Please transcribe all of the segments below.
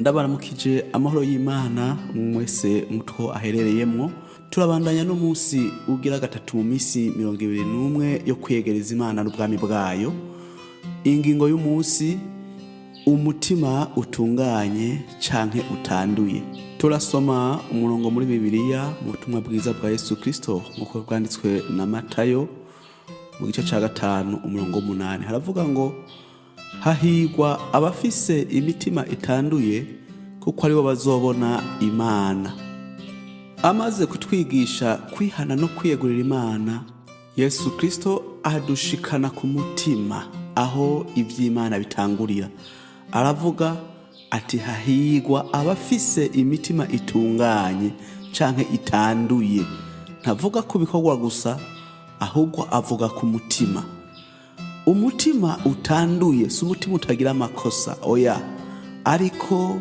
ndabaramukije amahoro y'Imana mwese mutwo aherereyemwo. Turabandanya no munsi ugira gatatu mu misi 21 yo kwegereza Imana n'ubwami bwayo. Ingingo y'umunsi, umutima utunganye canke utanduye. Turasoma umurongo muri Bibiliya mu butumwa bwiza bwa Yesu Kristo nkuko bwanditswe na Matayo mu gice ca 5 umurongo 8. Haravuga ngo hahigwa abafise imitima itanduye kuko aribo bazobona Imana. Amaze kutwigisha kwihana no kwiyegurira Imana, Yesu Kristo adushikana ku mutima aho ivy'Imana bitangurira. Aravuga ati hahigwa abafise imitima itunganye canke itanduye. Ntavuga ku bikorwa gusa, ahubwo avuga ku mutima. Umutima utanduye si umutima utagira amakosa, oya, ariko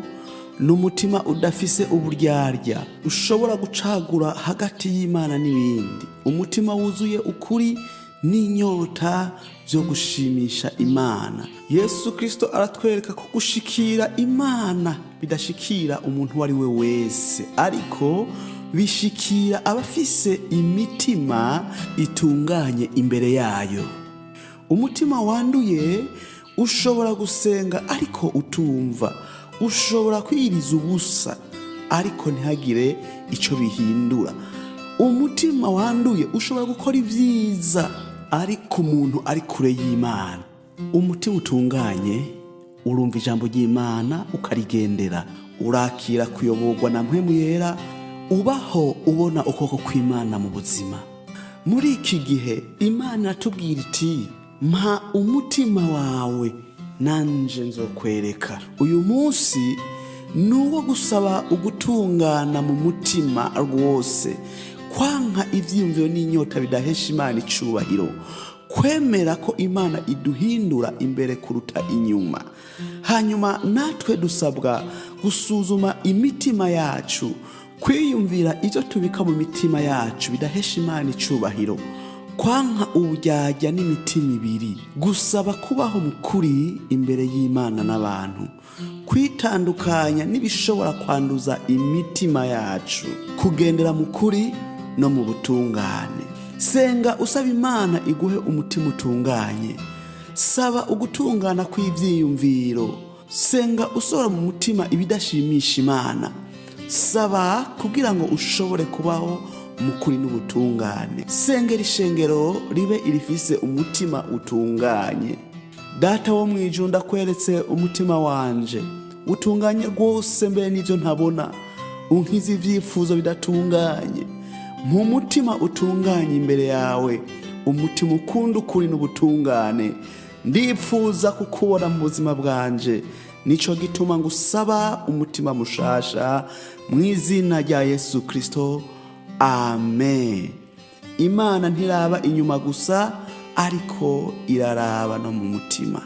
n'umutima udafise uburyarya ushobora gucagura hagati y'Imana n'ibindi. Umutima wuzuye ukuri n'inyota byo gushimisha Imana. Yesu Kristo aratwereka ko gushikira Imana bidashikira umuntu wari we wese, ariko bishikira abafise imitima itunganye imbere yayo. Umutima wanduye ushobora gusenga ariko utumva, ushobora kwiriza ubusa ariko ntihagire ico bihindura. Umutima wanduye ushobora gukora ivyiza ariko umuntu ari kure y'Imana. Umutima utunganye urumva ijambo ry'Imana ukarigendera, urakira kuyoborwa na mpwemu yera, ubaho ubona ukoko kw'Imana mu buzima. Muri iki gihe Imana iratubwira iti mpa umutima wawe nanje nzokwereka. Uyu munsi nuwo gusaba ugutungana mu mutima rwose, kwanka ivyiyumviro n'inyota bidahesha Imana icubahiro, kwemera ko Imana iduhindura imbere kuruta inyuma. Hanyuma natwe dusabwa gusuzuma imitima yacu, kwiyumvira ivyo tubika mu mitima yacu bidahesha Imana icubahiro, kwanka uburyarya n'imitima ibiri, gusaba kubaho mu kuri imbere y'Imana n'abantu, kwitandukanya n'ibishobora kwanduza imitima yacu, kugendera mu kuri no mu butungane. Senga usaba Imana iguhe umutima utunganye. Saba ugutungana kw'ivyiyumviro. Senga usohora mu mutima ibidashimisha Imana. Saba kugira ngo ushobore kubaho mukuri n'ubutungane. Sengera ishengero ribe irifise umutima utunganye. Data wo mwijuru, ndakweretse umutima wanje utunganye rwose mbere n'ivyo ntabona. Unkize ivyifuzo bidatunganye. Mu mutima utunganye imbere yawe, umutima ukunda ukuri n'ubutungane. Ndipfuza kukubona mu buzima bwanje, nico gituma ngusaba umutima mushasha mw'izina rya Yesu Kristo. Amen. Imana ntiraba inyuma gusa, ariko iraraba no mu mutima.